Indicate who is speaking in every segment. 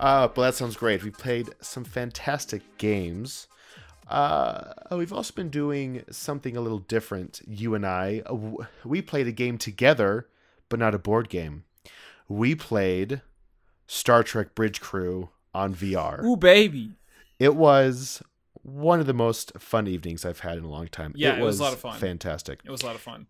Speaker 1: But that sounds great. We played some fantastic games. We've also been doing something a little different, you and I. We played a game together, but not a board game. We played Star Trek Bridge Crew on VR.
Speaker 2: Ooh, baby.
Speaker 1: It was one of the most fun evenings I've had in a long time.
Speaker 2: Yeah, it was a lot of fun.
Speaker 1: Fantastic.
Speaker 2: It was a lot of fun.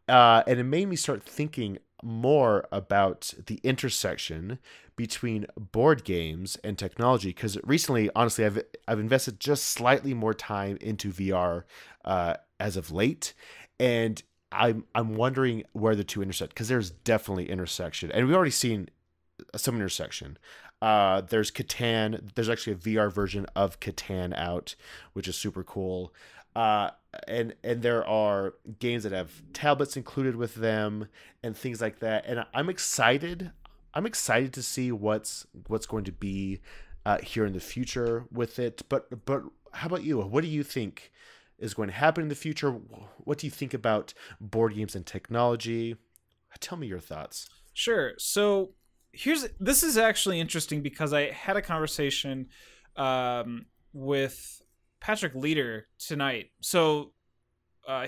Speaker 1: And it made me start thinking more about the intersection between board games and technology. Because recently, honestly, I've invested just slightly more time into VR as of late, and I'm wondering where the two intersect. Because there's definitely intersection, and we've already seen some intersection. There's Catan. There's actually a VR version of Catan out, which is super cool. And there are games that have tablets included with them and things like that. And I'm excited. I'm excited to see what's going to be here in the future with it. But how about you? What do you think is going to happen in the future? What do you think about board games and technology? Tell me your thoughts.
Speaker 2: Sure. So this is actually interesting because I had a conversation with Patrick Leader tonight. So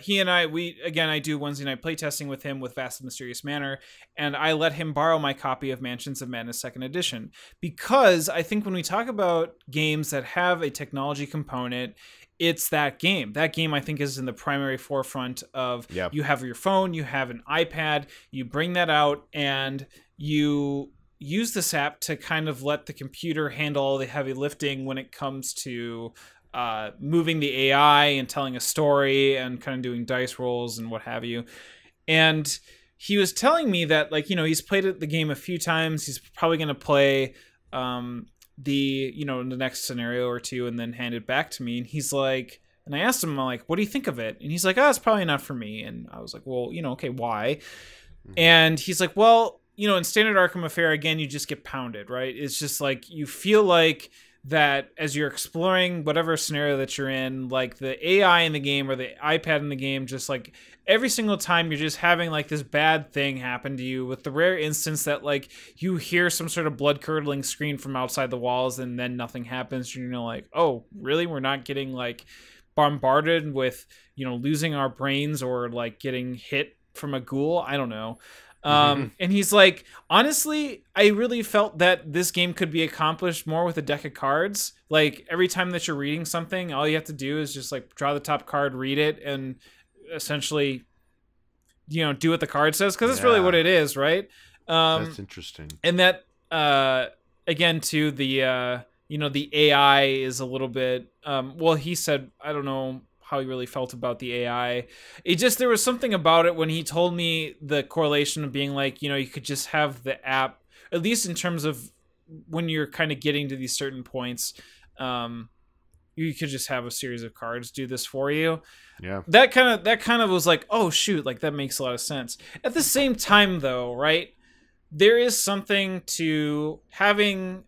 Speaker 2: he and I do Wednesday night playtesting with him with Vast and Mysterious Manor, and I let him borrow my copy of Mansions of Madness 2nd Edition because I think when we talk about games that have a technology component, it's that game. That game, I think, is in the primary forefront of You have your phone, you have an iPad, you bring that out, and you use this app to kind of let the computer handle all the heavy lifting when it comes to moving the AI and telling a story and kind of doing dice rolls and what have you. And he was telling me that, like, he's played the game a few times. He's probably going to play the next scenario or two and then hand it back to me. And he's like, and I asked him, like, what do you think of it? And he's like, oh, it's probably not for me. And I was like, well, okay, why? And he's like, well, in standard Arkham Affair, again, you just get pounded, right? It's just like, you feel like that as you're exploring whatever scenario that you're in, like the AI in the game or the iPad in the game, just like every single time you're just having like this bad thing happen to you, with the rare instance that like you hear some sort of blood curdling scream from outside the walls and then nothing happens. And you're like, oh, really? We're not getting like bombarded with, losing our brains or like getting hit from a ghoul? I don't know. And he's like, honestly, I really felt that this game could be accomplished more with a deck of cards. Like every time that you're reading something, all you have to do is just like draw the top card, read it, and essentially, do what the card says, because that's really what it is, right?
Speaker 1: That's interesting.
Speaker 2: And that, again, too, the the AI is a little bit. Well, he said, I don't know how he really felt about the AI. There was something about it when he told me the correlation of being like, you could just have the app, at least in terms of when you're kind of getting to these certain points, you could just have a series of cards do this for you.
Speaker 1: Yeah. That
Speaker 2: kind of was like, oh shoot, like that makes a lot of sense. At the same time though, right? There is something to having,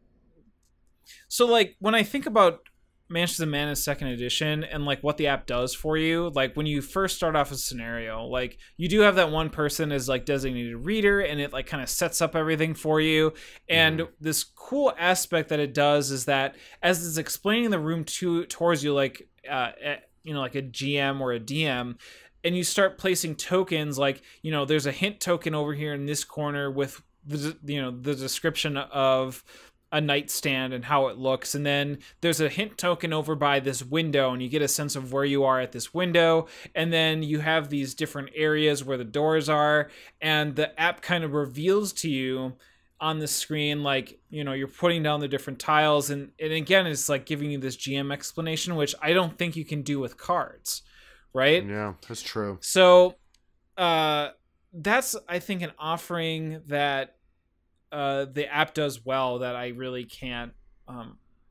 Speaker 2: so like when I think about Mansions of Madness 2nd Edition and like what the app does for you, like when you first start off a scenario, like you do have that one person as like designated reader, and it like kind of sets up everything for you. And this cool aspect that it does is that as it's explaining the room towards you, like like a GM or a DM, and you start placing tokens, like there's a hint token over here in this corner with the description of a nightstand and how it looks, and then there's a hint token over by this window, and you get a sense of where you are at this window, and then you have these different areas where the doors are, and the app kind of reveals to you on the screen, like, you're putting down the different tiles, and again, it's like giving you this GM explanation, which I don't think you can do with cards, right?
Speaker 1: Yeah, that's true.
Speaker 2: So that's, I think, an offering that the app does well that I really can't,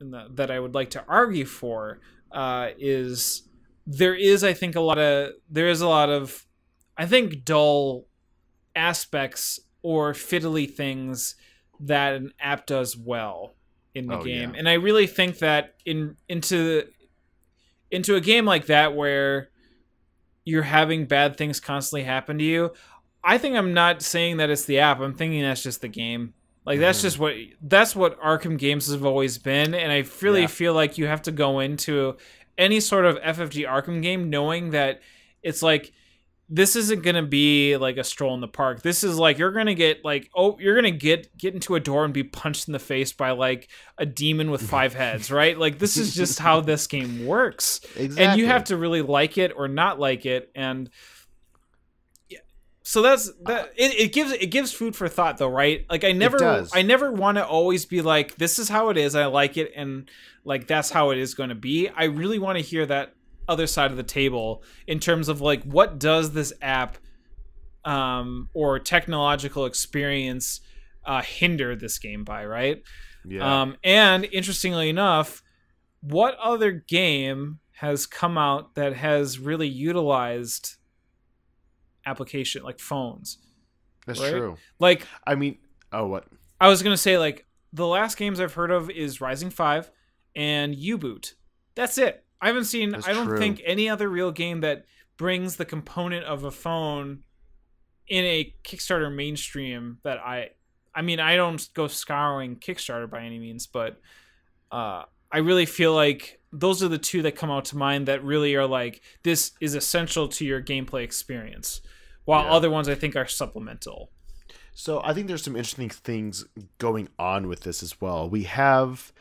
Speaker 2: that I would like to argue for, is I think a lot of, I think, dull aspects or fiddly things that an app does well in the game. Yeah. And I really think that into a game like that where you're having bad things constantly happen to you, I think I'm not saying that it's the app. I'm thinking that's just the game. Like that's just what Arkham games have always been, and I really
Speaker 1: Yeah.
Speaker 2: feel like you have to go into any sort of FFG Arkham game knowing that it's like this isn't gonna be like a stroll in the park. This is like you're gonna get like you're gonna get into a door and be punched in the face by like a demon with 5 heads, right? Like this is just how this game works,
Speaker 1: Exactly.
Speaker 2: and you have to really like it or not like it, and so that's that. It gives food for thought, though, right? Like I never want to always be like, this is how it is. I like it, and like that's how it is going to be. I really want to hear that other side of the table in terms of like what does this app or technological experience hinder this game by, right?
Speaker 1: Yeah.
Speaker 2: And interestingly enough, what other game has come out that has really utilized application like phones?
Speaker 1: That's
Speaker 2: right?
Speaker 1: true.
Speaker 2: Like,
Speaker 1: I mean, oh, what?
Speaker 2: I was gonna say, like, the last games I've heard of is Rising 5 and U-Boot. That's it. I haven't seen.
Speaker 1: That's
Speaker 2: I don't
Speaker 1: true.
Speaker 2: think any other real game that brings the component of a phone in a Kickstarter mainstream that I mean, I don't go scouring Kickstarter by any means, but I really feel like those are the two that come out to mind that really are like, this is essential to your gameplay experience, while
Speaker 1: Yeah.
Speaker 2: other ones I think are supplemental.
Speaker 1: So I think there's some interesting things going on with this as well. We have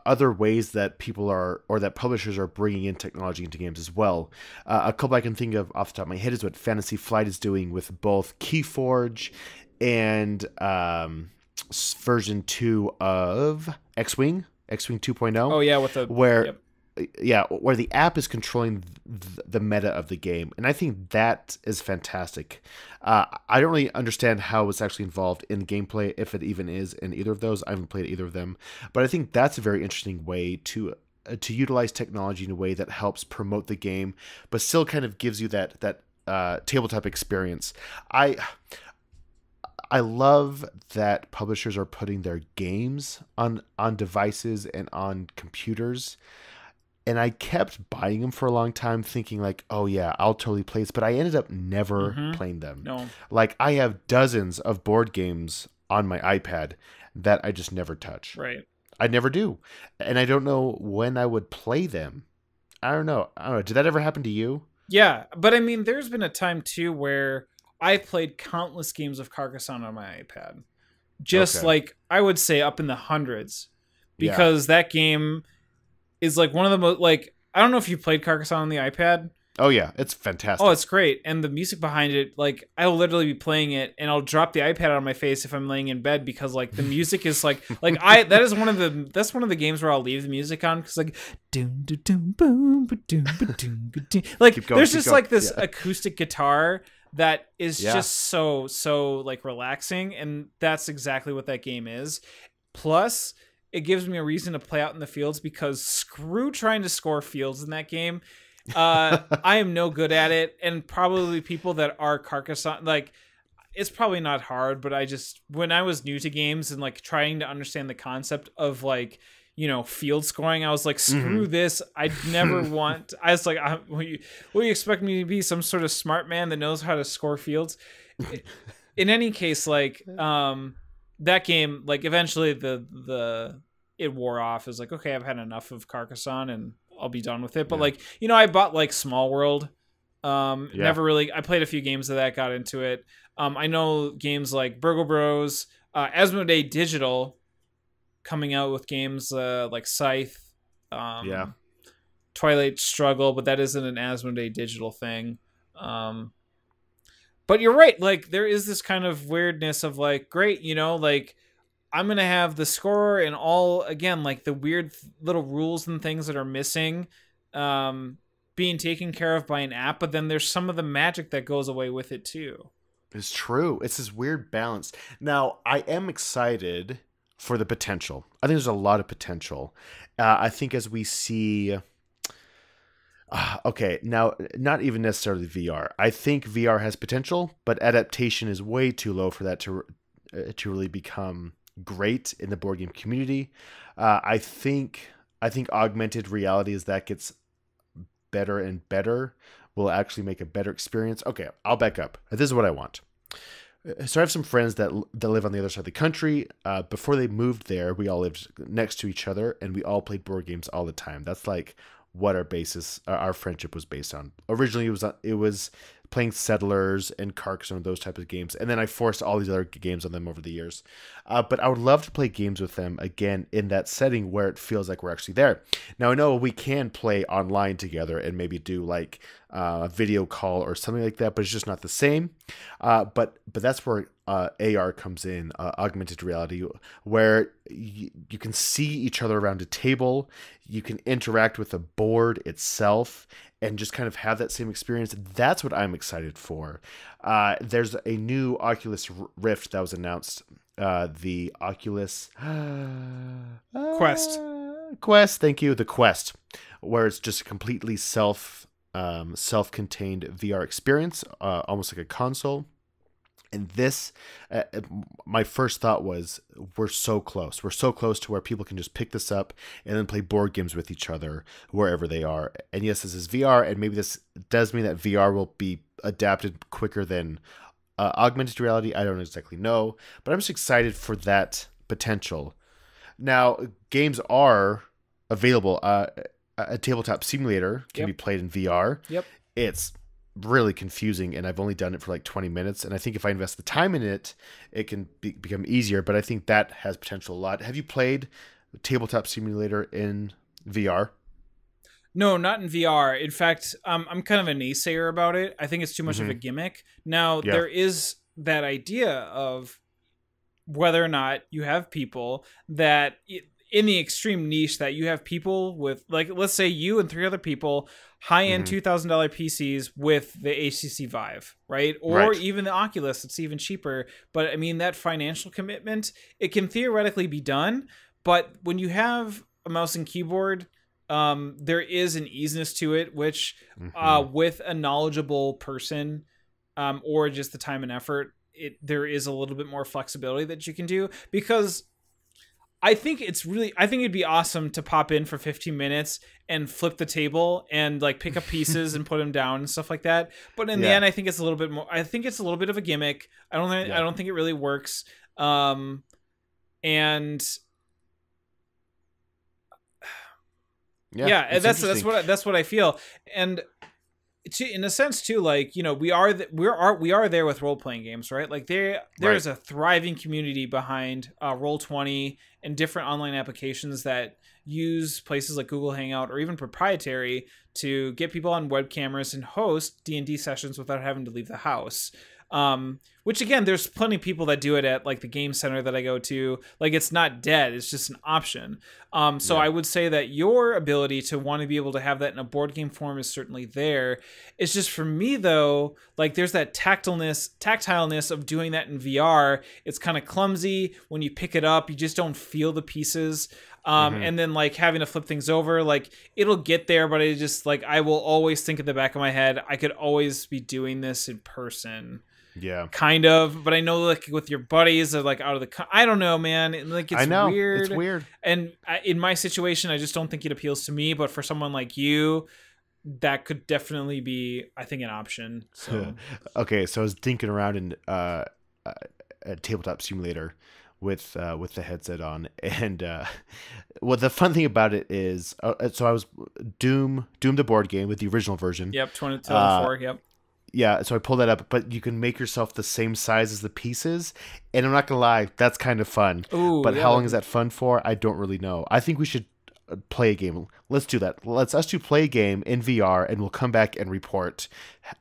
Speaker 1: other ways that people are, or that publishers are bringing in technology into games as well. A couple I can think of off the top of my head is what Fantasy Flight is doing with both Keyforge and version 2 of X-Wing 2.0.
Speaker 2: Oh yeah, with the
Speaker 1: where
Speaker 2: yep.
Speaker 1: where the app is controlling the meta of the game, and I think that is fantastic. I don't really understand how it's actually involved in gameplay, if it even is in either of those. I haven't played either of them, but I think that's a very interesting way to utilize technology in a way that helps promote the game, but still kind of gives you that tabletop experience. I love that publishers are putting their games on devices and on computers. And I kept buying them for a long time thinking like, oh yeah, I'll totally play this. But I ended up never playing them.
Speaker 2: No.
Speaker 1: Like I have dozens of board games on my iPad that I just never touch.
Speaker 2: Right.
Speaker 1: I never do. And I don't know when I would play them. I don't know. Did that ever happen to you?
Speaker 2: Yeah, but I mean, there's been a time too where I played countless games of Carcassonne on my iPad. Just
Speaker 1: Okay.
Speaker 2: like, I would say up in the hundreds. Because that game is like one of the most, like, I don't know if you played Carcassonne on the iPad.
Speaker 1: Oh yeah, it's fantastic.
Speaker 2: Oh, it's great. And the music behind it, like, I'll literally be playing it and I'll drop the iPad on my face if I'm laying in bed because like the music is like that's one of the games where I'll leave the music on because like doom doom doom boom doom doom like
Speaker 1: Keep going,
Speaker 2: there's
Speaker 1: keep
Speaker 2: just
Speaker 1: going.
Speaker 2: like this
Speaker 1: Yeah.
Speaker 2: acoustic guitar that is
Speaker 1: Yeah.
Speaker 2: just so like relaxing, and that's exactly what that game is. Plus, it gives me a reason to play out in the fields because screw trying to score fields in that game. I am no good at it, and probably people that are Carcassonne, like, it's probably not hard, but when I was new to games and like trying to understand the concept of like, you know, field scoring, I was like, screw this. I'd never want. I was like, will you expect me to be some sort of smart man that knows how to score fields? In any case, like, that game, like, eventually it wore off. It was like, okay, I've had enough of Carcassonne and I'll be done with it. But like, you know, I bought like Small World. Never really. I played a few games of that, got into it. I know games like Burgle Bros, Asmodee Digital coming out with games like Scythe, Twilight Struggle, but that isn't an Asmodee Digital thing. But you're right. Like, there is this kind of weirdness of like, great, you know, like, I'm going to have the score and all, again, like the weird little rules and things that are missing being taken care of by an app, but then there's some of the magic that goes away with it too.
Speaker 1: It's true. It's this weird balance. Now, I am excited for the potential. I think there's a lot of potential. I think as we see... okay, now, not even necessarily VR. I think VR has potential, but adaptation is way too low for that to really become great in the board game community. I think augmented reality, as that gets better and better, will actually make a better experience. Okay, I'll back up. This is what I want. So I have some friends that live on the other side of the country. Before they moved there, we all lived next to each other, and we all played board games all the time. That's like what our friendship was based on. Originally, it was playing Settlers and Carcassonne, those type of games, and then I forced all these other games on them over the years. But I would love to play games with them again in that setting where it feels like we're actually there. Now I know we can play online together and maybe do like a video call or something like that, but it's just not the same. But that's where AR comes in, augmented reality, where you can see each other around a table, you can interact with the board itself, and just kind of have that same experience. That's what I'm excited for. There's a new Oculus Rift that was announced. The Oculus Quest. Thank you. The Quest, where it's just a completely self-contained VR experience, almost like a console. And this, my first thought was, we're so close. We're so close to where people can just pick this up and then play board games with each other wherever they are. And yes, this is VR, and maybe this does mean that VR will be adapted quicker than augmented reality. I don't exactly know, but I'm just excited for that potential. Now, games are available. A tabletop simulator can be played in VR.
Speaker 2: Yep.
Speaker 1: It's really confusing, and I've only done it for like 20 minutes, and I think if I invest the time in it, it can become easier, but I think that has potential a lot. Have you played tabletop simulator in VR?
Speaker 2: No, not in VR. In fact, I'm kind of a naysayer about it. I think it's too much of a gimmick. Now, there is that idea of whether or not you have people that, in the extreme niche, that you have people with, like, let's say you and 3 other people, high-end $2,000 PCs with the HTC Vive, right? Or even the Oculus, it's even cheaper. But I mean, that financial commitment, it can theoretically be done. But when you have a mouse and keyboard, there is an easiness to it, which with a knowledgeable person, or just the time and effort, there is a little bit more flexibility that you can do. Because I think it'd be awesome to pop in for 15 minutes and flip the table and like pick up pieces and put them down and stuff like that. But in the end, I think it's a little bit more. I think it's a little bit of a gimmick. I don't think it really works. And that's what I feel. And in a sense too, like, you know, we are there with role-playing games, right? Like there's a thriving community behind Roll20 and different online applications that use places like Google Hangout or even proprietary to get people on web cameras and host D&D sessions without having to leave the house. Which again, there's plenty of people that do it at like the game center that I go to. Like, it's not dead. It's just an option. So I would say that your ability to want to be able to have that in a board game form is certainly there. It's just, for me though, like there's that tactileness of doing that in VR. It's kind of clumsy. When you pick it up, you just don't feel the pieces. And then like having to flip things over, like it'll get there, but it just, like, I will always think in the back of my head, I could always be doing this in person.
Speaker 1: Yeah,
Speaker 2: kind of, but I know, like, with your buddies are like out of the. I don't know, man. Like, it's weird.
Speaker 1: It's weird.
Speaker 2: And in my situation, I just don't think it appeals to me. But for someone like you, that could definitely be, I think, an option. So.
Speaker 1: Okay, so I was dinking around in a tabletop simulator with the headset on, and well, the fun thing about it is, so I was Doom the board game with the original version.
Speaker 2: Yep, 2004. Yep.
Speaker 1: Yeah, so I pulled that up, but you can make yourself the same size as the pieces, and I'm not gonna lie, that's kind of fun.
Speaker 2: Ooh,
Speaker 1: but how long is that fun for? I don't really know. I think we should play a game. Let's do that. Let's us two play a game in VR, and we'll come back and report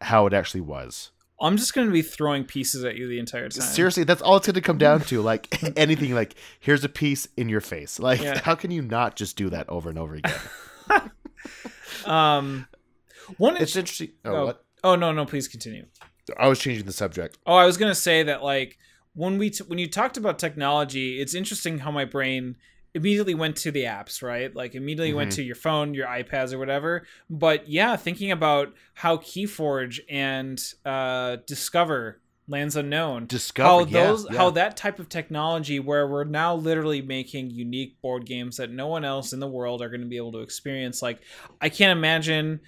Speaker 1: how it actually was.
Speaker 2: I'm just going to be throwing pieces at you the entire time.
Speaker 1: Seriously, that's all it's going to come down to. Like, anything, like, here's a piece in your face. Like, how can you not just do that over and over again? It's interesting. What?
Speaker 2: Oh, no, please continue.
Speaker 1: I was changing the subject.
Speaker 2: Oh, I was going to say that, like, when you talked about technology, it's interesting how my brain immediately went to the apps, right? Like, immediately went to your phone, your iPads or whatever. But yeah, thinking about how Keyforge and Discover, Lands Unknown, how that type of technology, where we're now literally making unique board games that no one else in the world are going to be able to experience. Like, I can't imagine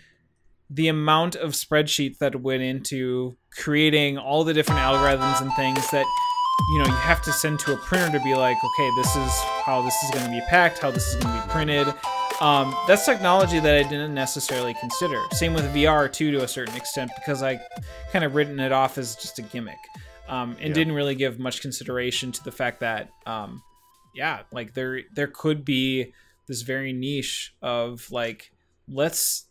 Speaker 2: the amount of spreadsheets that went into creating all the different algorithms and things that you have to send to a printer to be like, okay, this is how this is going to be packed, how this is going to be printed. That's technology that I didn't necessarily consider. Same with VR too, to a certain extent, because I kind of written it off as just a gimmick, and didn't really give much consideration to the fact that like there could be this very niche of like, let's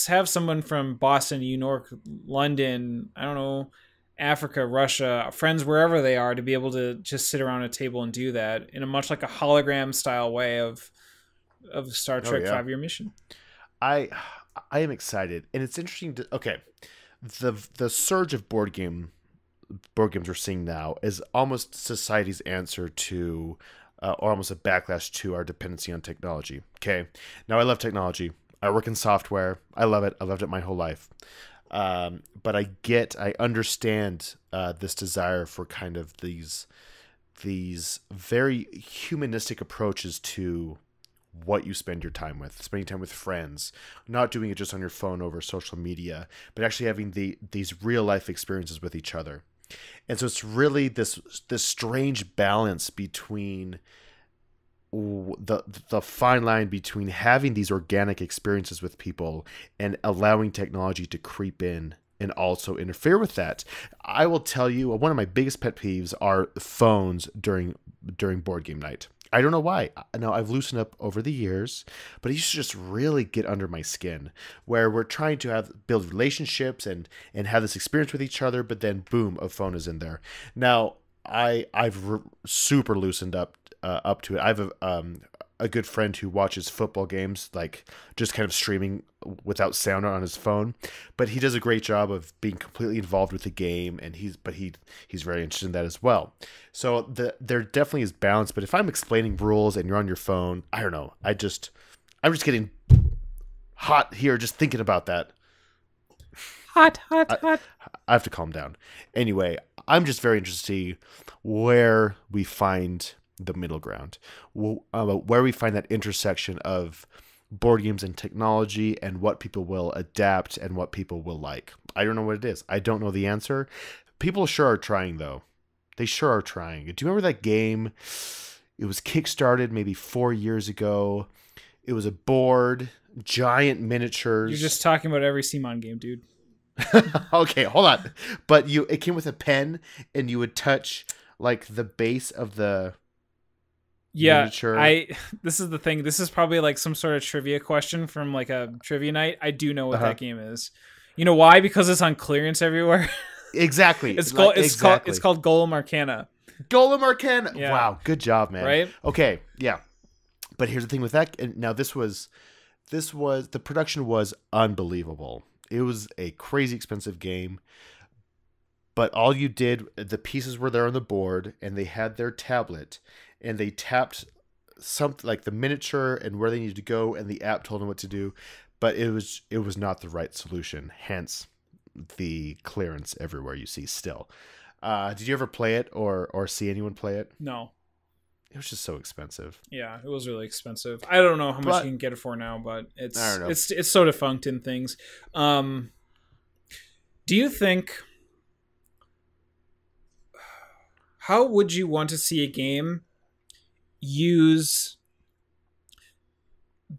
Speaker 2: have someone from Boston, New York, London, I don't know, Africa, Russia, friends wherever they are, to be able to just sit around a table and do that in a much like a hologram style way of Star Trek 5-Year Mission.
Speaker 1: I am excited, and it's interesting the surge of board games we're seeing now is almost society's answer to or almost a backlash to our dependency on technology. Okay, now I love technology. I work in software. I love it. I loved it my whole life. But I understand this desire for kind of these very humanistic approaches to what you spend your time with, spending time with friends, not doing it just on your phone over social media, but actually having these real life experiences with each other. And so it's really this strange balance between the fine line between having these organic experiences with people and allowing technology to creep in and also interfere with that. I will tell you, one of my biggest pet peeves are phones during board game night. I don't know why. Now, I've loosened up over the years, but it used to just really get under my skin, where we're trying to build relationships and have this experience with each other, but then boom, a phone is in there. Now, I've super loosened up to it. I have a good friend who watches football games, like just kind of streaming without sound on his phone, but he does a great job of being completely involved with the game, and he's very interested in that as well. So there definitely is balance, but if I'm explaining rules and you're on your phone, I don't know. I'm just getting hot here just thinking about that.
Speaker 2: Hot.
Speaker 1: I have to calm down. Anyway, I'm just very interested to see where we find the middle ground, where we find that intersection of board games and technology, and what people will adapt and what people will like. I don't know what it is. I don't know the answer. People sure are trying, though. They sure are trying. Do you remember that game? It was kickstarted maybe 4 years ago. It was a board, giant miniatures.
Speaker 2: You're just talking about every CMON game, dude.
Speaker 1: Okay, hold on. But it came with a pen, and you would touch like the base of the miniature.
Speaker 2: This is the thing. This is probably like some sort of trivia question from like a trivia night. I do know what that game is. You know why? Because it's on clearance everywhere.
Speaker 1: Exactly.
Speaker 2: It's called Golem Arcana.
Speaker 1: Golem Arcana.
Speaker 2: Yeah.
Speaker 1: Wow, good job, man.
Speaker 2: Right?
Speaker 1: Okay, yeah. But here's the thing with that. And now this was the production was unbelievable. It was a crazy expensive game. But all you did, the pieces were there on the board, and they had their tablet, and they tapped something like the miniature and where they needed to go, and the app told them what to do. But it was not the right solution. Hence the clearance everywhere you see still. Did you ever play it or see anyone play it?
Speaker 2: No.
Speaker 1: It was just so expensive.
Speaker 2: Yeah, it was really expensive. I don't know how much you can get it for now, but it's so defunct in things. Do you think, how would you want to see a game use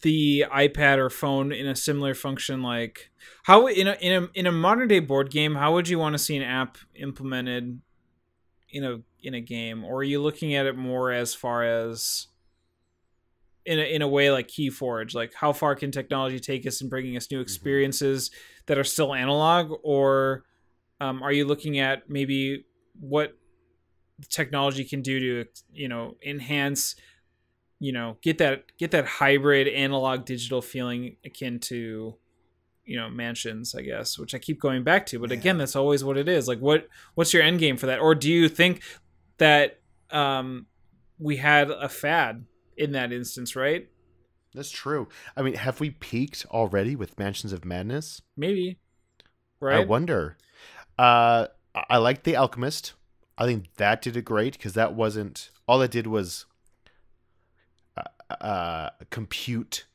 Speaker 2: the iPad or phone in a similar function? Like, how in a modern day board game, how would you want to see an app implemented in a game? Or are you looking at it more as far as in a way like Keyforge, like how far can technology take us in bringing us new experiences that are still analog? Or are you looking at maybe what technology can do to enhance, get that hybrid analog digital feeling akin to Mansions, I guess, which I keep going back to, but again, that's always what it is. Like, what's your end game for that? Or do you think that we had a fad in that instance, right?
Speaker 1: That's true. I mean, have we peaked already with Mansions of Madness?
Speaker 2: Maybe. Right?
Speaker 1: I wonder. I like The Alchemist. I think that did it great, because that wasn't, all it did was compute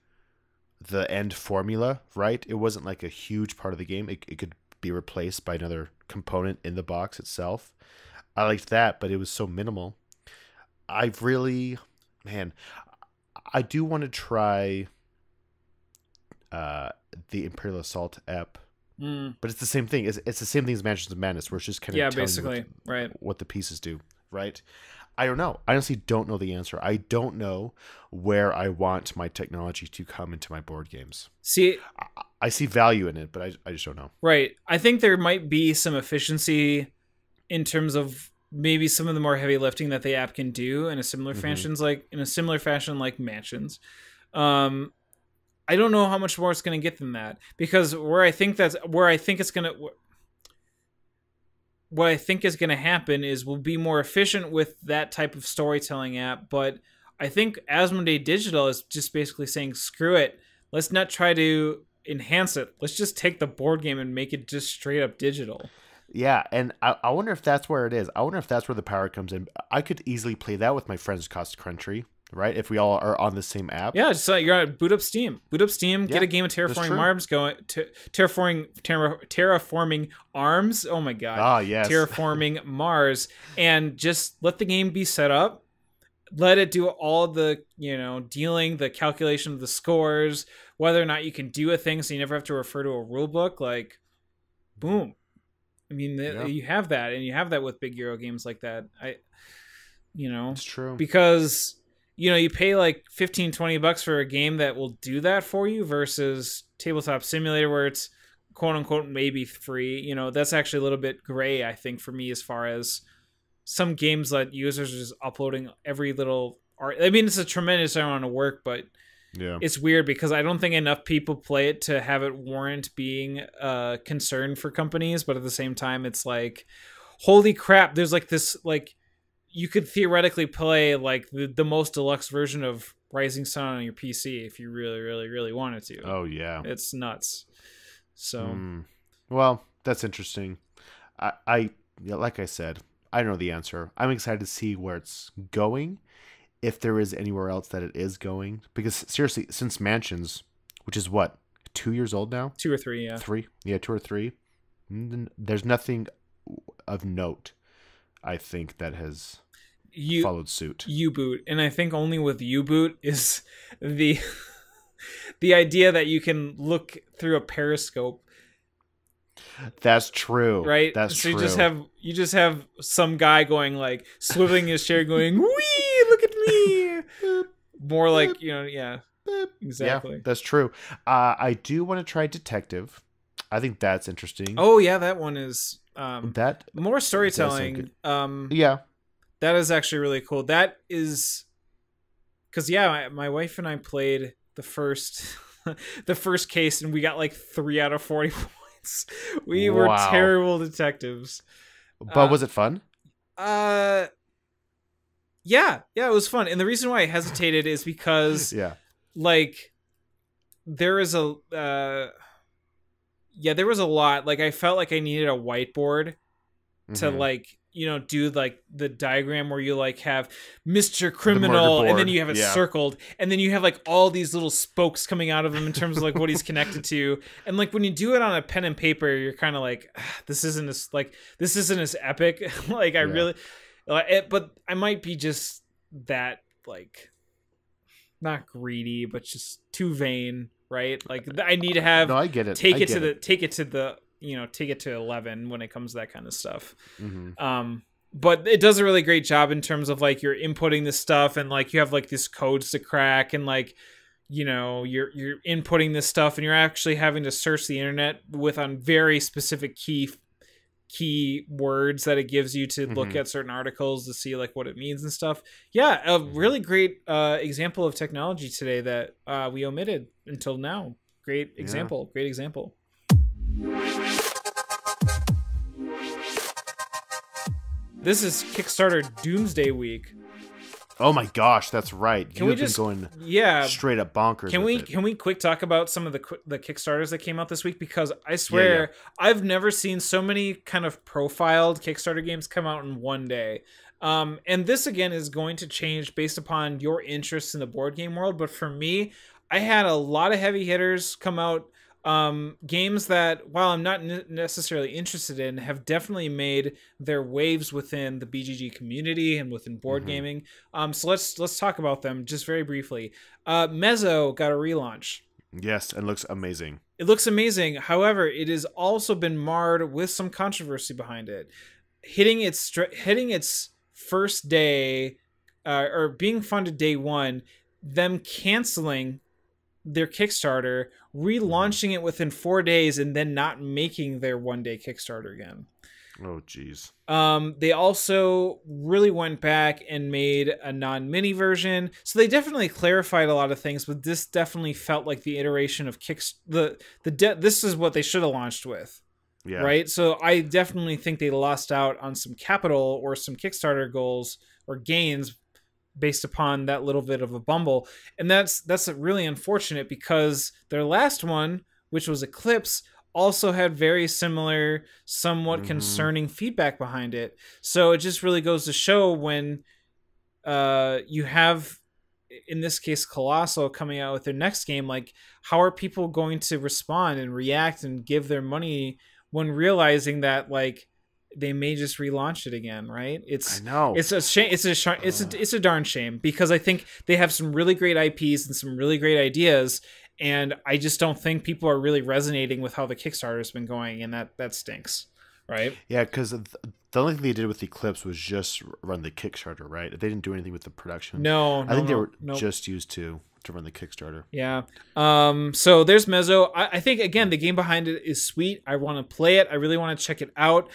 Speaker 1: the end formula, right? It wasn't like a huge part of the game. It could be replaced by another component in the box itself. I liked that, but it was so minimal. I've really, man, I do want to try the Imperial Assault app, but it's the same thing. It's the same thing as Mansions of Madness, where it's just kind of telling
Speaker 2: basically,
Speaker 1: you what the pieces do, right? I don't know. I honestly don't know the answer. I don't know where I want my technology to come into my board games.
Speaker 2: See,
Speaker 1: I see value in it, but I just don't know.
Speaker 2: Right. I think there might be some efficiency in terms of maybe some of the more heavy lifting that the app can do in a similar fashion, like Mansions. I don't know how much more it's going to get than that, because what I think is going to happen is we'll be more efficient with that type of storytelling app. But I think Asmodee Digital is just basically saying, screw it. Let's not try to enhance it. Let's just take the board game and make it just straight up digital.
Speaker 1: Yeah, and I wonder if that's where it is. I wonder if that's where the power comes in. I could easily play that with my friends across the country, right? If we all are on the same app.
Speaker 2: Yeah, just you're on boot up Steam. Get a game of Terraforming Mars going. Terraforming Arms. Oh my god.
Speaker 1: Ah, yes.
Speaker 2: Terraforming Mars, and just let the game be set up. Let it do all the dealing, the calculation of the scores, whether or not you can do a thing, so you never have to refer to a rule book. Like, boom. I mean, you have that, and you have that with big Euro games like that. It's
Speaker 1: true,
Speaker 2: because you pay like $15-$20 for a game that will do that for you versus Tabletop Simulator, where it's quote unquote maybe free. That's actually a little bit gray, I think, for me, as far as some games that users are just uploading every little art. I mean, it's a tremendous amount of work, but it's weird because I don't think enough people play it to have it warrant being a concern for companies. But at the same time, it's like, holy crap, there's like this, like, you could theoretically play like the most deluxe version of Rising Sun on your PC if you really, really, really wanted to.
Speaker 1: Oh yeah,
Speaker 2: it's nuts. So,
Speaker 1: well, that's interesting. I like I said, I don't know the answer. I'm excited to see where it's going, if there is anywhere else that it is going. Because seriously, since Mansions, which is what, 2 years old now?
Speaker 2: 2 or 3, yeah.
Speaker 1: 3? Yeah, 2 or 3. There's nothing of note, I think, that has followed suit.
Speaker 2: U-Boot. And I think only with U-Boot is the idea that you can look through a periscope.
Speaker 1: That's true.
Speaker 2: Right?
Speaker 1: That's
Speaker 2: so
Speaker 1: true.
Speaker 2: You just have some guy going, like, swiveling his chair going, wee, look at me. More like, yeah. Exactly.
Speaker 1: Yeah, that's true. I do want to try Detective. I think that's interesting.
Speaker 2: Oh yeah, that one is
Speaker 1: that
Speaker 2: more storytelling.
Speaker 1: Yeah.
Speaker 2: That is actually really cool. That is because my wife and I played the first case, and we got like 3 out of 40 points. We were terrible detectives.
Speaker 1: But was it fun?
Speaker 2: Yeah, it was fun. And the reason why I hesitated is because like there was a lot. Like, I felt like I needed a whiteboard to like do like the diagram where you like have Mr. Criminal, and then you have it circled, and then you have like all these little spokes coming out of him in terms of like what he's connected to. And like when you do it on a pen and paper, you're kind of like, this isn't as epic. Like I really, but I might be just that, like, not greedy, but just too vain, right? Like I need to have.
Speaker 1: No, I get it.
Speaker 2: Take it to 11 when it comes to that kind of stuff. But it does a really great job in terms of like you're inputting this stuff, and like you have like these codes to crack, and like you're inputting this stuff, and you're actually having to search the internet on very specific key words that it gives you to look at certain articles to see like what it means and stuff. Yeah, a really great example of technology today that we omitted until now. Great example. This is Kickstarter Doomsday Week.
Speaker 1: Oh my gosh, that's right.
Speaker 2: Can we just going
Speaker 1: straight up bonkers?
Speaker 2: Can we quick talk about some of the Kickstarters that came out this week? Because I swear I've never seen so many kind of profiled Kickstarter games come out in one day. And this again is going to change based upon your interest in the board game world. But for me, I had a lot of heavy hitters come out. Games that, while I'm not necessarily interested in, have definitely made their waves within the BGG community and within board gaming. So let's talk about them just very briefly. Mezzo got a relaunch.
Speaker 1: Yes, and looks amazing.
Speaker 2: It looks amazing. However, it has also been marred with some controversy behind it, hitting its first day, or being funded day one, them canceling their Kickstarter, relaunching it within 4 days, and then not making their 1 day Kickstarter again.
Speaker 1: Oh, geez.
Speaker 2: They also really went back and made a non-mini version. So they definitely clarified a lot of things, but this definitely felt like the iteration of this is what they should have launched with.
Speaker 1: Yeah.
Speaker 2: Right? So I definitely think they lost out on some capital or some Kickstarter goals or gains based upon that little bit of a bumble. And that's really unfortunate, because their last one, which was Eclipse, also had very similar, somewhat concerning feedback behind it. So it just really goes to show, when you have, in this case, Colossal coming out with their next game, like, how are people going to respond and react and give their money when realizing that, like, they may just relaunch it again, right?
Speaker 1: I know.
Speaker 2: It's a shame. It's a darn shame, because I think they have some really great IPs and some really great ideas, and I just don't think people are really resonating with how the Kickstarter has been going, and that stinks, right?
Speaker 1: Yeah, because the only thing they did with Eclipse was just run the Kickstarter, right? They didn't do anything with the production. I think they were just used to run the Kickstarter.
Speaker 2: Yeah. So there's Mezzo. I think, again, the game behind it is sweet. I want to play it. I really want to check it out.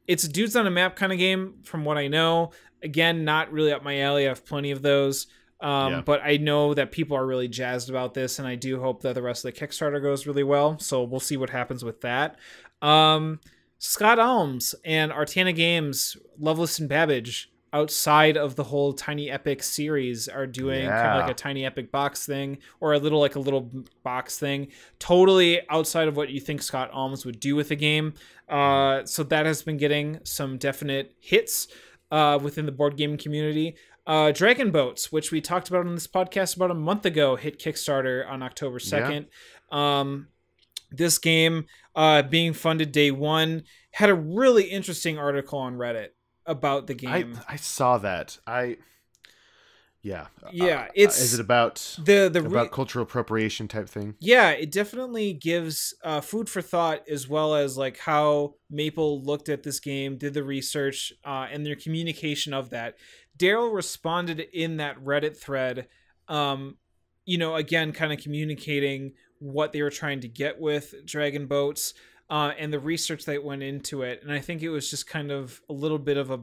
Speaker 2: It's a dudes on a map kind of game, from what I know. Again, not really up my alley. I have plenty of those. But I know that people are really jazzed about this, and I do hope that the rest of the Kickstarter goes really well. So we'll see what happens with that. Scott Almes and Artana Games, Loveless and Babbage, outside of the whole Tiny Epic series, are doing kind of like a Tiny Epic box thing, or a little box thing, totally outside of what you think Scott Almes would do with a game. So that has been getting some definite hits within the board gaming community. Dragon Boats, which we talked about on this podcast about a month ago, hit Kickstarter on October 2nd. This game, being funded day one, had a really interesting article on Reddit about the game.
Speaker 1: I saw that.
Speaker 2: It's
Speaker 1: is it about about cultural appropriation type thing?
Speaker 2: Yeah, it definitely gives food for thought, as well as like how Maple looked at this game, did the research, and their communication of that. Daryl responded in that Reddit thread, again, kind of communicating what they were trying to get with Dragon Boats, and the research that went into it. And I think it was just kind of a little bit of a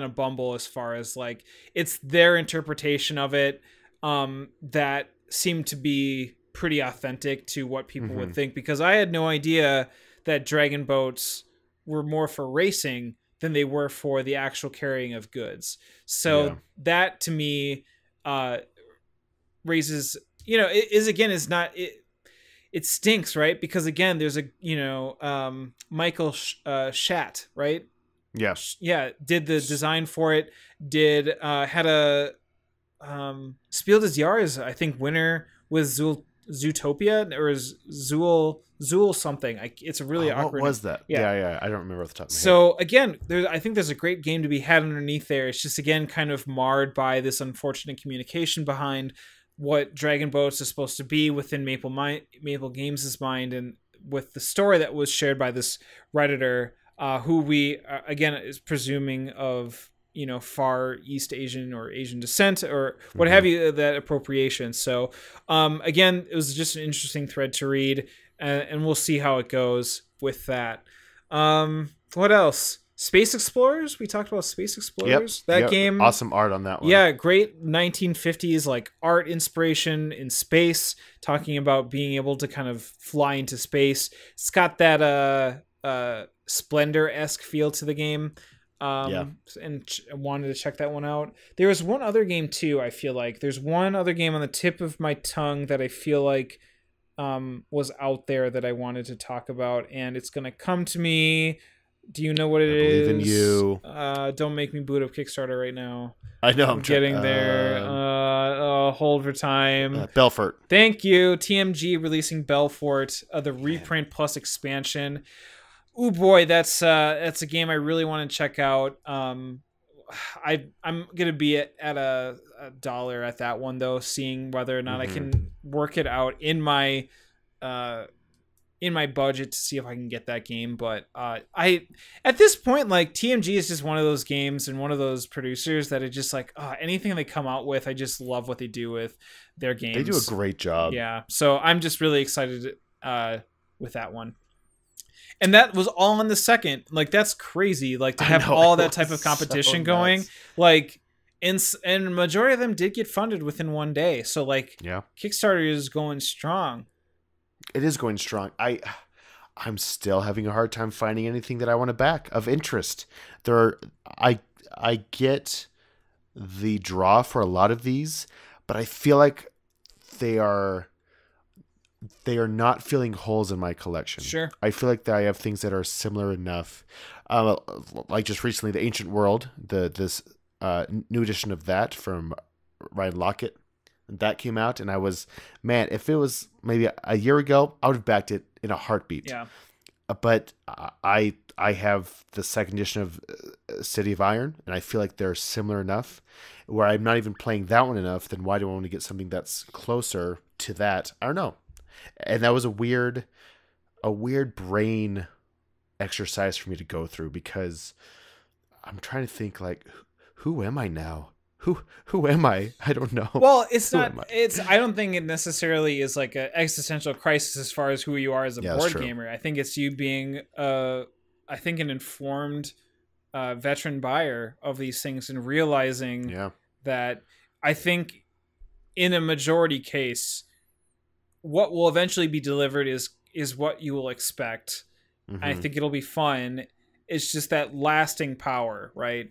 Speaker 2: bumble, as far as like, it's their interpretation of it that seemed to be pretty authentic to what people would think, because I had no idea that Dragon Boats were more for racing than they were for the actual carrying of goods. So that, to me, raises, it stinks, right? Because again, there's Michael Schatt, right?
Speaker 1: Yes.
Speaker 2: Yeah, did the design for it. Had a Spiel des Jahres, I think, winner with Zootopia, or Zool something. It's a really awkward.
Speaker 1: What was that? Yeah. I don't remember off the top of my head.
Speaker 2: So again, I think there's a great game to be had underneath there. It's just, again, kind of marred by this unfortunate communication behind what Dragon Boats is supposed to be within Maple Games' mind, and with the story that was shared by this Redditor, who we again is presuming of Far East Asian or Asian descent or what have you, that appropriation. So again, it was just an interesting thread to read, and we'll see how it goes with that. What else? Space Explorers. We talked about Space Explorers. That game,
Speaker 1: awesome art on that one.
Speaker 2: Yeah, great 1950s like art inspiration in space, talking about being able to kind of fly into space. It's got that Splendor-esque feel to the game. And wanted to check that one out. There was one other game too. I feel like there's one other game on the tip of my tongue that I feel like was out there that I wanted to talk about, and it's gonna come to me. Do you know what it is?
Speaker 1: I believe in you.
Speaker 2: Don't make me boot up Kickstarter right now.
Speaker 1: I know.
Speaker 2: I'm getting there. hold for time.
Speaker 1: Belfort.
Speaker 2: Thank you. TMG releasing Belfort, the reprint plus expansion. Oh boy, that's a game I really want to check out. I'm gonna be at a $1 at that one though, seeing whether or not I can work it out in my budget to see if I can get that game. But I at this point, like, TMG is just one of those games and one of those producers that are just like, anything they come out with, I just love what they do with their games.
Speaker 1: They do a great job.
Speaker 2: Yeah, so I'm just really excited with that one. And that was all on the second. Like, that's crazy. Like, to have all that type of competition going. Like, and majority of them did get funded within one day. So, like, Kickstarter is going strong.
Speaker 1: It is going strong. I'm still having a hard time finding anything that I want to back of interest. I get the draw for a lot of these, but I feel like they are not filling holes in my collection.
Speaker 2: Sure.
Speaker 1: I feel like I have things that are similar enough. Like just recently, The Ancient World, this new edition of that from Ryan Lockett, that came out, and I was, man, if it was maybe a year ago, I would have backed it in a heartbeat.
Speaker 2: Yeah.
Speaker 1: But I have the second edition of City of Iron, and I feel like they're similar enough where I'm not even playing that one enough. Then why do I want to get something that's closer to that? I don't know. And that was a weird brain exercise for me to go through, because I'm trying to think, like, who am I now? Who am I? I don't know.
Speaker 2: Well, it's not. I don't think it necessarily is like an existential crisis as far as who you are as a board gamer. I think it's you being, an informed veteran buyer of these things and realizing that I think in a majority case, what will eventually be delivered is what you will expect. Mm-hmm. I think it'll be fun. It's just that lasting power, right?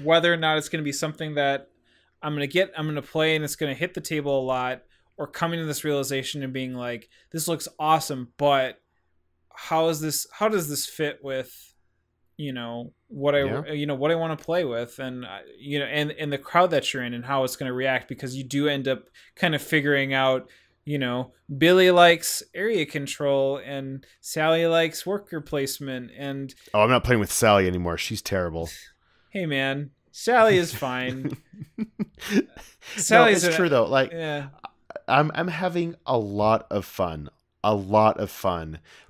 Speaker 2: Whether or not it's going to be something that I'm going to play and it's going to hit the table a lot, or coming to this realization and being like, this looks awesome, but how does this fit with, what I want to play with, and, and the crowd that you're in and how it's going to react, because you do end up kind of figuring out, Billy likes area control and Sally likes worker placement, and
Speaker 1: I'm not playing with Sally anymore. She's terrible.
Speaker 2: Hey man, Sally is fine.
Speaker 1: It's true though. Like, I'm having a lot of fun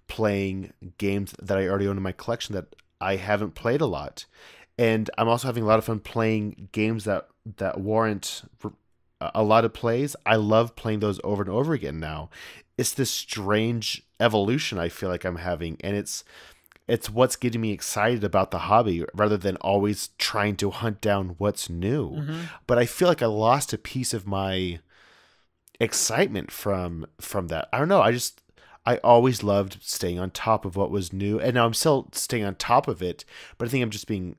Speaker 1: playing games that I already own in my collection that I haven't played a lot, and I'm also having a lot of fun playing games that warrant a lot of plays. I love playing those over and over again now. It's this strange evolution I feel like I'm having, and it's what's getting me excited about the hobby rather than always trying to hunt down what's new. Mm-hmm. But I feel like I lost a piece of my excitement from that. I don't know. I always loved staying on top of what was new, and now I'm still staying on top of it, but I think I'm just being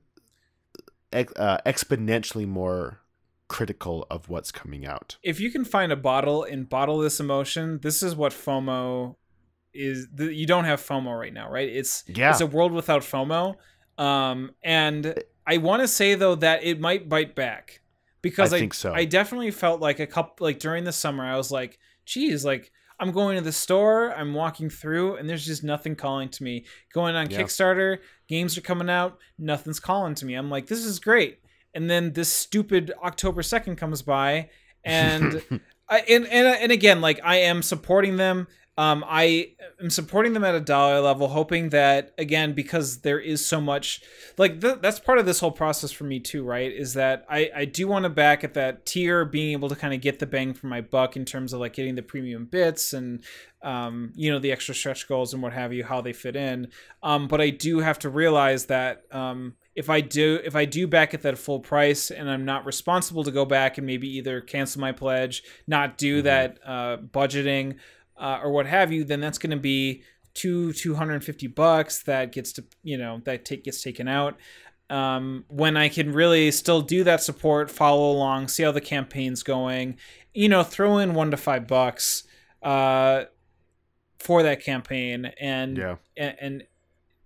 Speaker 1: exponentially more critical of what's coming out.
Speaker 2: If you can find a bottle and bottle this emotion, this is what FOMO is. You don't have FOMO right now, right? It's a world without FOMO. And I want to say though that it might bite back, because I think so. I definitely felt like during the summer, I was like, geez, like I'm going to the store, I'm walking through, and there's just nothing calling to me. Going on Kickstarter, games are coming out, nothing's calling to me. I'm like, this is great. And then this stupid October 2nd comes by, and and again, like, I am supporting them. I am supporting them at $1 level, hoping that, again, because there is so much, like, that's part of this whole process for me too, right? Is that I do want to back at that tier, being able to kind of get the bang for my buck in terms of like getting the premium bits and, the extra stretch goals and what have you, how they fit in. But I do have to realize that, if I do back at that full price, and I'm not responsible to go back and maybe either cancel my pledge, not do that budgeting, or what have you, then that's going to be $250 that gets to gets taken out. When I can really still do that support, follow along, see how the campaign's going, throw in $1 to $5 for that campaign, and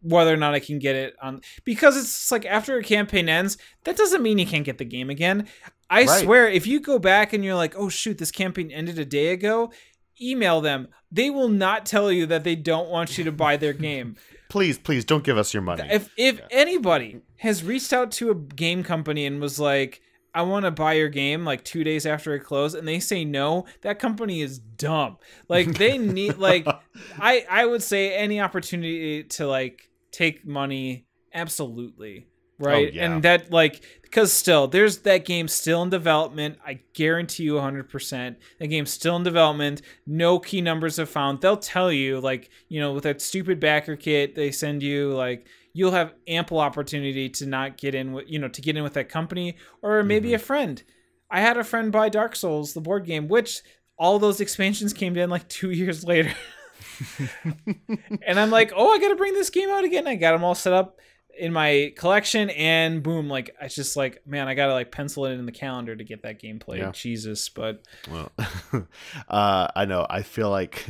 Speaker 2: whether or not I can get it on, because it's like after a campaign ends, that doesn't mean you can't get the game again. I
Speaker 1: Right.
Speaker 2: swear, if you go back and you're like, oh shoot, this campaign ended a day ago, email them. They will not tell you that they don't want you to buy their game.
Speaker 1: Please don't give us your money.
Speaker 2: If anybody has reached out to a game company and was like, I want to buy your game like 2 days after it closed, and they say no, that company is dumb. Like they need like I would say any opportunity to like take money, absolutely. Right.
Speaker 1: Oh, yeah.
Speaker 2: And that like because still there's that game still in development. I guarantee you 100% the game's still in development. No key numbers have found. They'll tell you like, you know, with that stupid backer kit they send you, like you'll have ample opportunity to not get in with, you know, to get in with that company or maybe a friend. I had a friend buy Dark Souls, the board game, which all those expansions came in like 2 years later. And I'm like, oh, I got to bring this game out again. I got them all set up in my collection, and boom, like I just like, man, I gotta like pencil it in the calendar to get that game played.
Speaker 1: Yeah.
Speaker 2: Jesus. But
Speaker 1: Well, I know. I feel like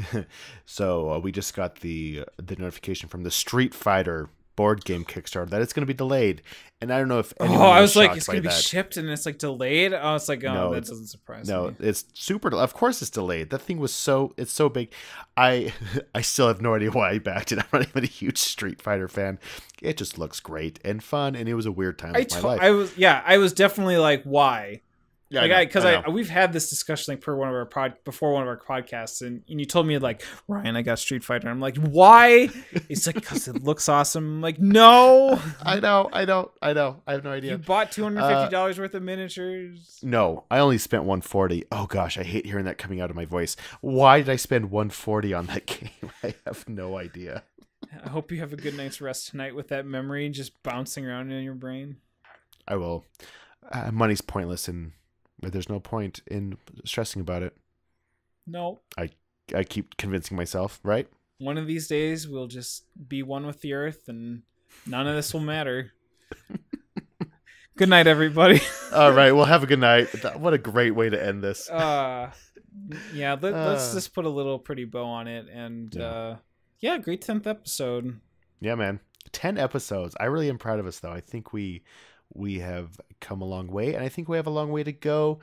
Speaker 1: so we just got the notification from the Street Fighter board game Kickstarter that it's going to be delayed, and I don't know if anyone
Speaker 2: I
Speaker 1: was
Speaker 2: was like,
Speaker 1: shocked
Speaker 2: it's
Speaker 1: by
Speaker 2: gonna be
Speaker 1: that.
Speaker 2: shipped and it's like delayed. I was like, oh,
Speaker 1: No,
Speaker 2: that doesn't surprise
Speaker 1: No,
Speaker 2: me.
Speaker 1: it's super. Of course, it's delayed. That thing was it's so big. I still have no idea why I backed it. I'm not even a huge Street Fighter fan. It just looks great and fun, and it was a weird time of my life.
Speaker 2: I was definitely like, why?
Speaker 1: Yeah,
Speaker 2: Like
Speaker 1: I know.
Speaker 2: we've had this discussion like before one of our podcasts, and you told me like, Ryan, I got Street Fighter. I'm like, why? It's like, because it looks awesome. I'm like, no.
Speaker 1: I know. I have no idea.
Speaker 2: You bought $250 worth of miniatures.
Speaker 1: No, I only spent 140. Oh gosh, I hate hearing that coming out of my voice. Why did I spend 140 on that game? I have no idea.
Speaker 2: I hope you have a good night's rest tonight with that memory just bouncing around in your brain.
Speaker 1: I will. Money's pointless, and there's no point in stressing about it.
Speaker 2: No.
Speaker 1: I keep convincing myself, right?
Speaker 2: One of these days we'll just be one with the earth and none of this will matter. Good night, everybody.
Speaker 1: All right, well, have a good night. What a great way to end this.
Speaker 2: Yeah, let's just put a little pretty bow on it. And yeah, great 10th episode.
Speaker 1: Yeah, man. 10 episodes. I really am proud of us, though. I think we have come a long way, and I think we have a long way to go.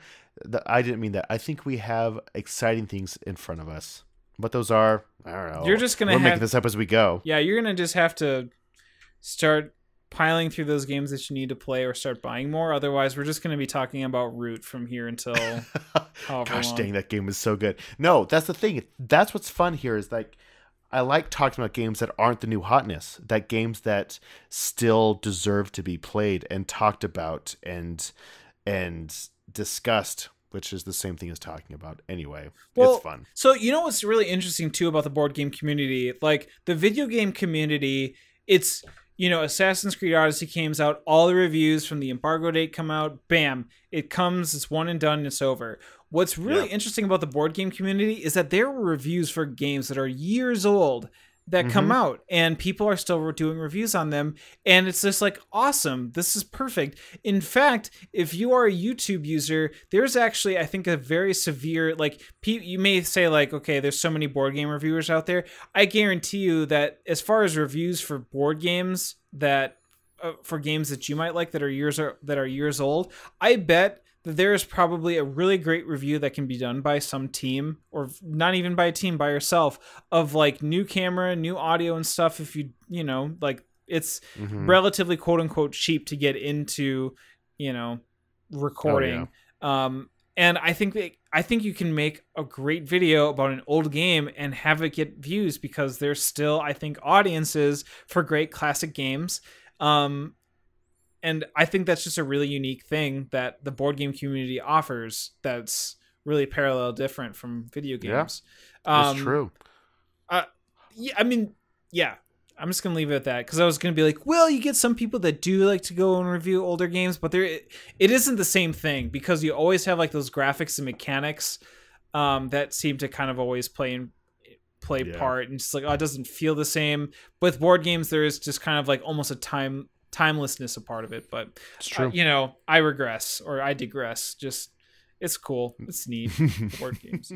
Speaker 1: I didn't mean that. I think we have exciting things in front of us. What those are, I don't know.
Speaker 2: You're just
Speaker 1: We're making this up as we go.
Speaker 2: Yeah, you're going to just have to start piling through those games that you need to play or start buying more. Otherwise, we're just going to be talking about Root from here until
Speaker 1: Gosh
Speaker 2: long.
Speaker 1: dang, that game is so good. No, that's the thing. That's what's fun here is like I like talking about games that aren't the new hotness, that games that still deserve to be played and talked about and discussed, which is the same thing as talking about anyway.
Speaker 2: Well,
Speaker 1: it's fun.
Speaker 2: So you know what's really interesting too about the board game community? Like the video game community, it's, you know, Assassin's Creed Odyssey comes out, all the reviews from the embargo date come out, bam, it comes, it's one and done, it's over. What's really interesting about the board game community is that there were reviews for games that are years old that come out, and people are still doing reviews on them, and it's just like, awesome, this is perfect. In fact, if you are a YouTube user, there's actually, I think, a very severe, like, you may say like, okay, there's so many board game reviewers out there. I guarantee you that as far as reviews for board games that for games that you might like that are years old, I bet that there is probably a really great review that can be done by some team, or not even by a team, by yourself, of like new camera, new audio and stuff. If you know, like it's relatively quote unquote cheap to get into, you know, recording.
Speaker 1: Oh, yeah.
Speaker 2: And I think you can make a great video about an old game and have it get views because there's still, I think, audiences for great classic games. And I think that's just a really unique thing that the board game community offers that's really parallel different from video games.
Speaker 1: Yeah, it's true.
Speaker 2: Yeah, I mean, yeah, I'm just going to leave it at that because I was going to be like, well, you get some people that do like to go and review older games, but it isn't the same thing because you always have like those graphics and mechanics that seem to kind of always play part, and just like, oh, it doesn't feel the same. With board games, there is just kind of like almost a timelessness a part of it, but
Speaker 1: it's true.
Speaker 2: You know, I digress. Just it's cool, it's neat. Board games.